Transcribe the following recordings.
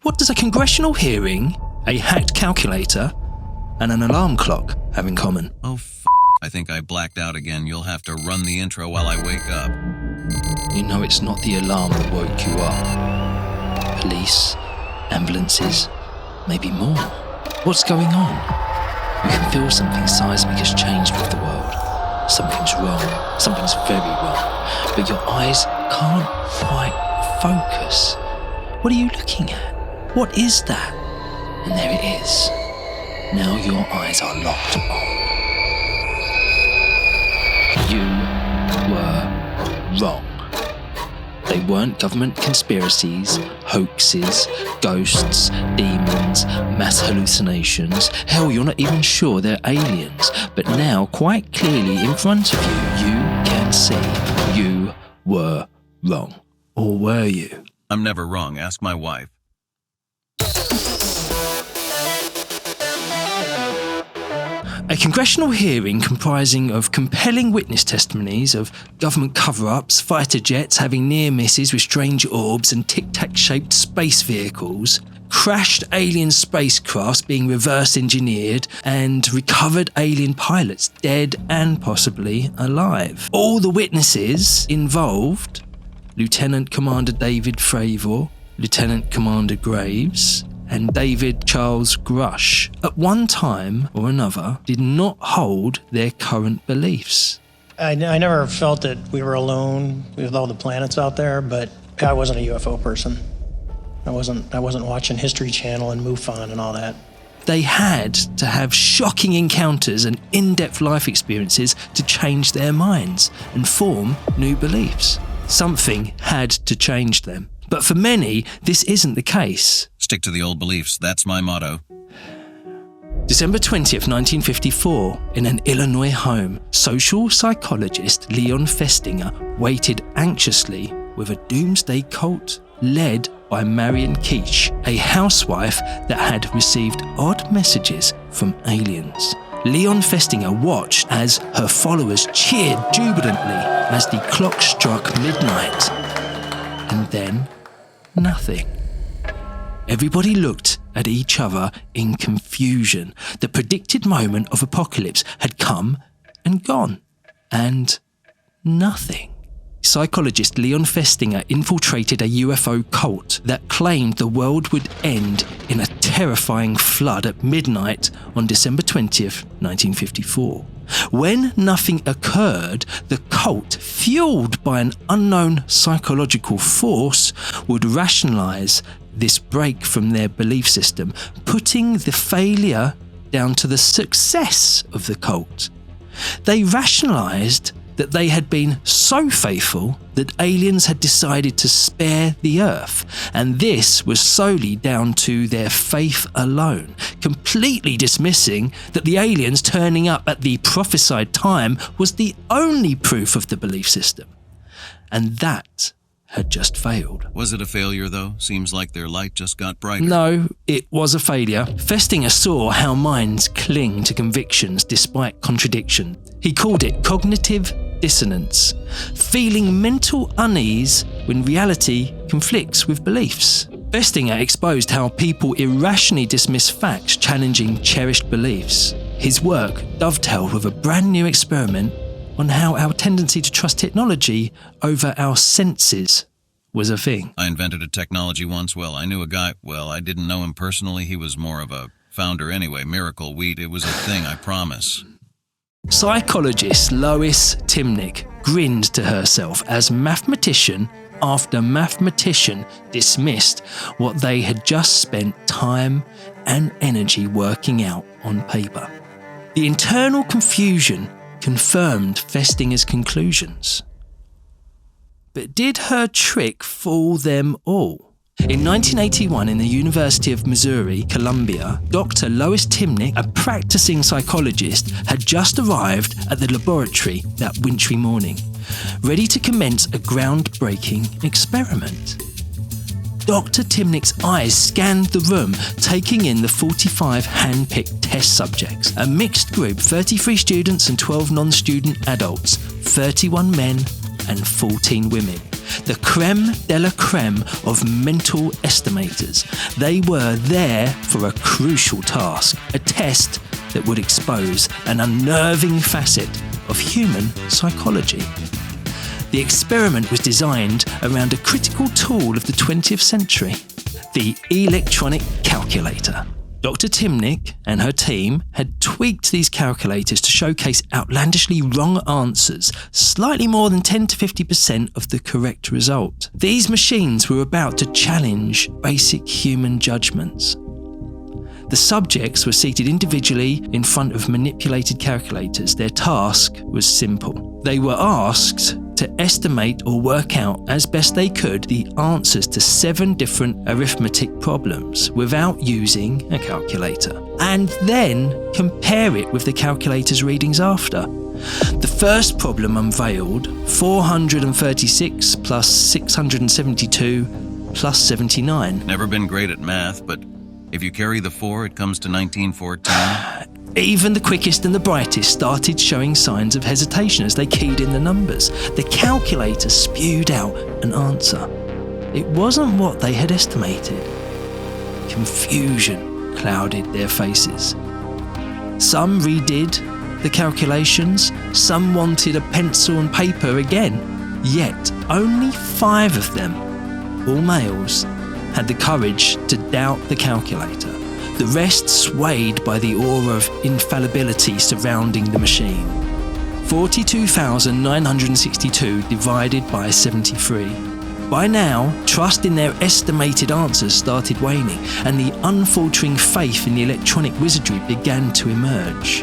What does a congressional hearing, a hacked calculator, and an alarm clock have in common? Oh, I think I blacked out again. You'll have to run the intro while I wake up. You know it's not the alarm that woke you up. Police, ambulances, maybe more. What's going on? You can feel something seismic has changed with the world. Something's wrong. Something's very wrong. But your eyes can't quite focus. What are you looking at? What is that? And there it is. Now your eyes are locked on. You were wrong. They weren't government conspiracies, hoaxes, ghosts, demons, mass hallucinations. Hell, you're not even sure they're aliens. But now, quite clearly in front of you, you can see you were wrong. Or were you? I'm never wrong. Ask my wife. A congressional hearing comprising of compelling witness testimonies of government cover-ups, fighter jets having near misses with strange orbs and tic-tac-shaped space vehicles, crashed alien spacecrafts being reverse engineered, and recovered alien pilots dead and possibly alive. All the witnesses involved, Lieutenant Commander David Fravor, Lieutenant Commander Graves, and David Charles Grush, at one time or another, did not hold their current beliefs. I never felt that we were alone with all the planets out there, but I wasn't a UFO person. I wasn't watching History Channel and MUFON and all that. They had to have shocking encounters and in-depth life experiences to change their minds and form new beliefs. Something had to change them. But for many, this isn't the case. Stick to the old beliefs. That's my motto. December 20th, 1954, in an Illinois home, social psychologist Leon Festinger waited anxiously with a doomsday cult led by Marian Keech, a housewife that had received odd messages from aliens. Leon Festinger watched as her followers cheered jubilantly as the clock struck midnight. And then, nothing. Everybody looked at each other in confusion. The predicted moment of apocalypse had come and gone, and nothing. Psychologist Leon Festinger infiltrated a UFO cult that claimed the world would end in a terrifying flood at midnight on December 20th, 1954. When nothing occurred, the cult, fueled by an unknown psychological force, would rationalize this break from their belief system, putting the failure down to the success of the cult. They rationalized that they had been so faithful that aliens had decided to spare the Earth, and this was solely down to their faith alone, completely dismissing that the aliens turning up at the prophesied time was the only proof of the belief system. And that had just failed. Was it a failure, though? Seems like their light just got brighter. No, it was a failure. Festinger saw how minds cling to convictions despite contradiction. He called it cognitive dissonance, feeling mental unease when reality conflicts with beliefs. Festinger exposed how people irrationally dismiss facts challenging cherished beliefs. His work dovetailed with a brand new experiment on how our tendency to trust technology over our senses was a thing. I invented a technology once. Well, I knew a guy. Well, I didn't know him personally. He was more of a founder anyway. Miracle Wheat. It was a thing, I promise. Psychologist Lois Timnick grinned to herself as mathematician after mathematician dismissed what they had just spent time and energy working out on paper. The internal confusion confirmed Festinger's conclusions. But did her trick fool them all? In 1981, in the University of Missouri, Columbia, Dr. Lois Timnick, a practicing psychologist, had just arrived at the laboratory that wintry morning, ready to commence a groundbreaking experiment. Dr. Timnick's eyes scanned the room, taking in the 45 hand-picked test subjects, a mixed group, 33 students and 12 non-student adults, 31 men and 14 women. The creme de la creme of mental estimators. They were there for a crucial task, a test that would expose an unnerving facet of human psychology. The experiment was designed around a critical tool of the 20th century, the electronic calculator. Dr. Timnick and her team had tweaked these calculators to showcase outlandishly wrong answers, slightly more than 10 to 50% of the correct result. These machines were about to challenge basic human judgments. The subjects were seated individually in front of manipulated calculators. Their task was simple. They were asked to estimate or work out as best they could the answers to 7 different arithmetic problems without using a calculator, and then compare it with the calculator's readings after. The first problem unveiled 436 plus 672 plus 79. Never been great at math, but if you carry the 4, it comes to 1914. Even the quickest and the brightest started showing signs of hesitation as they keyed in the numbers. The calculator spewed out an answer. It wasn't what they had estimated. Confusion clouded their faces. Some redid the calculations, some wanted a pencil and paper again. Yet only 5 of them, all males, had the courage to doubt the calculator. The rest swayed by the aura of infallibility surrounding the machine. 42,962 divided by 73. By now, trust in their estimated answers started waning, and the unfaltering faith in the electronic wizardry began to emerge.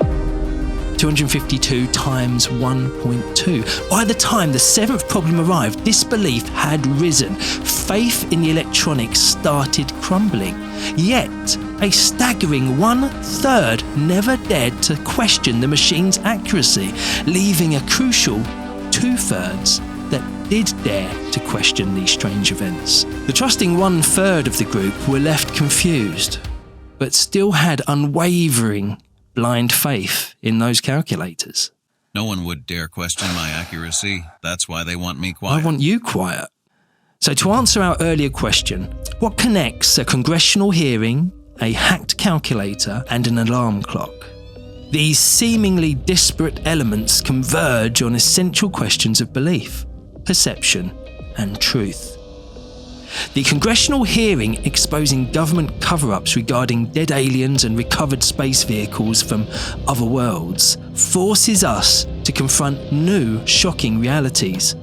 252 times 1.2. By the time the 7th problem arrived, disbelief had risen. Faith in the electronics started crumbling. Yet, a staggering 1/3 never dared to question the machine's accuracy, leaving a crucial 2/3 that did dare to question these strange events. The trusting 1/3 of the group were left confused, but still had unwavering blind faith in those calculators. No one would dare question my accuracy. That's why they want me quiet. I want you quiet. So to answer our earlier question, what connects a congressional hearing, a hacked calculator, and an alarm clock? These seemingly disparate elements converge on essential questions of belief, perception, and truth. The congressional hearing exposing government cover-ups regarding dead aliens and recovered space vehicles from other worlds forces us to confront new, shocking realities.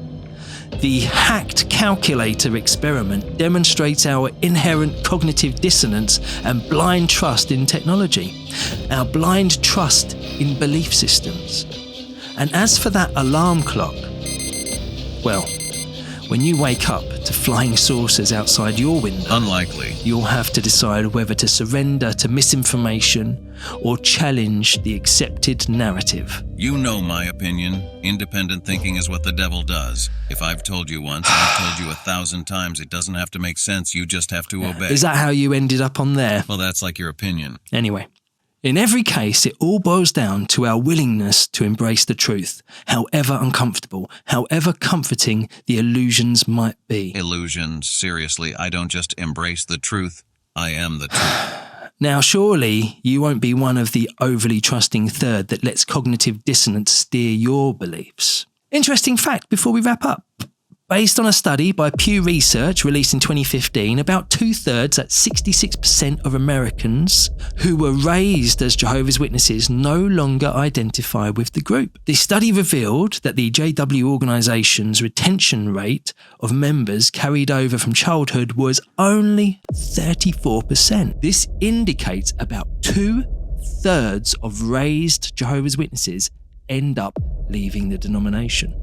The hacked calculator experiment demonstrates our inherent cognitive dissonance and blind trust in technology, our blind trust in belief systems. And as for that alarm clock, well, when you wake up to flying saucers outside your window, unlikely, you'll have to decide whether to surrender to misinformation or challenge the accepted narrative. You know my opinion. Independent thinking is what the devil does. If I've told you once, and I've told you 1,000 times, it doesn't have to make sense. You just have to obey. Is that how you ended up on there? Well, that's like your opinion. Anyway, in every case, it all boils down to our willingness to embrace the truth, however uncomfortable, however comforting the illusions might be. Illusions? Seriously, I don't just embrace the truth. I am the truth. Now, surely you won't be one of the overly trusting third that lets cognitive dissonance steer your beliefs. Interesting fact before we wrap up. Based on a study by Pew Research released in 2015, about 2/3, that's 66% of Americans who were raised as Jehovah's Witnesses no longer identify with the group. The study revealed that the JW organisation's retention rate of members carried over from childhood was only 34%. This indicates about 2/3 of raised Jehovah's Witnesses end up leaving the denomination.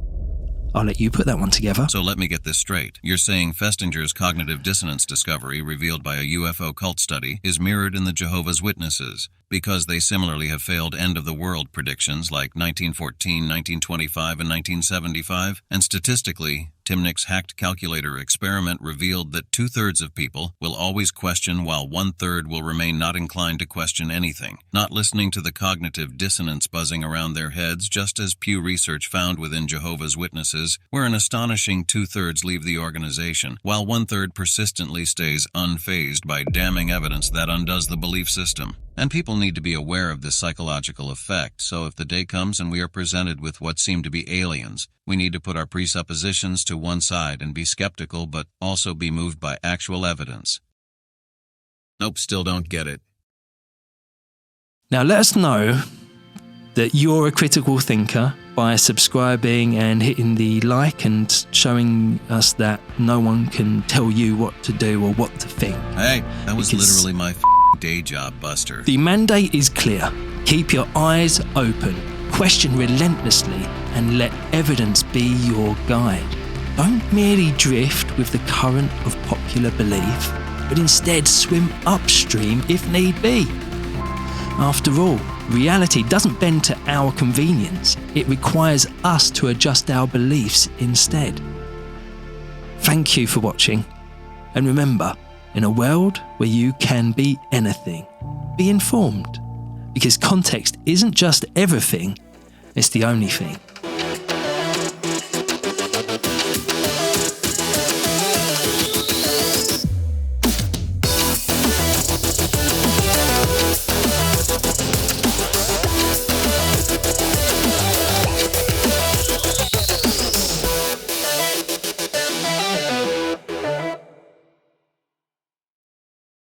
I'll let you put that one together. So let me get this straight. You're saying Festinger's cognitive dissonance discovery revealed by a UFO cult study is mirrored in the Jehovah's Witnesses because they similarly have failed end-of-the-world predictions like 1914, 1925, and 1975, and statistically, Timnick's hacked calculator experiment revealed that 2/3 of people will always question while 1/3 will remain not inclined to question anything, not listening to the cognitive dissonance buzzing around their heads, just as Pew Research found within Jehovah's Witnesses, where an astonishing 2/3 leave the organization, while 1/3 persistently stays unfazed by damning evidence that undoes the belief system. And people need to be aware of this psychological effect, so if the day comes and we are presented with what seem to be aliens, we need to put our presuppositions to one side and be skeptical, but also be moved by actual evidence. Nope, still don't get it. Now let us know that you're a critical thinker by subscribing and hitting the like and showing us that no one can tell you what to do or what to think. Hey, that was literally my day job, Buster. The mandate is clear. Keep your eyes open, question relentlessly, and let evidence be your guide. Don't merely drift with the current of popular belief, but instead swim upstream if need be. After all, reality doesn't bend to our convenience. It requires us to adjust our beliefs instead. Thank you for watching. And remember, in a world where you can be anything, be informed. Because context isn't just everything, it's the only thing.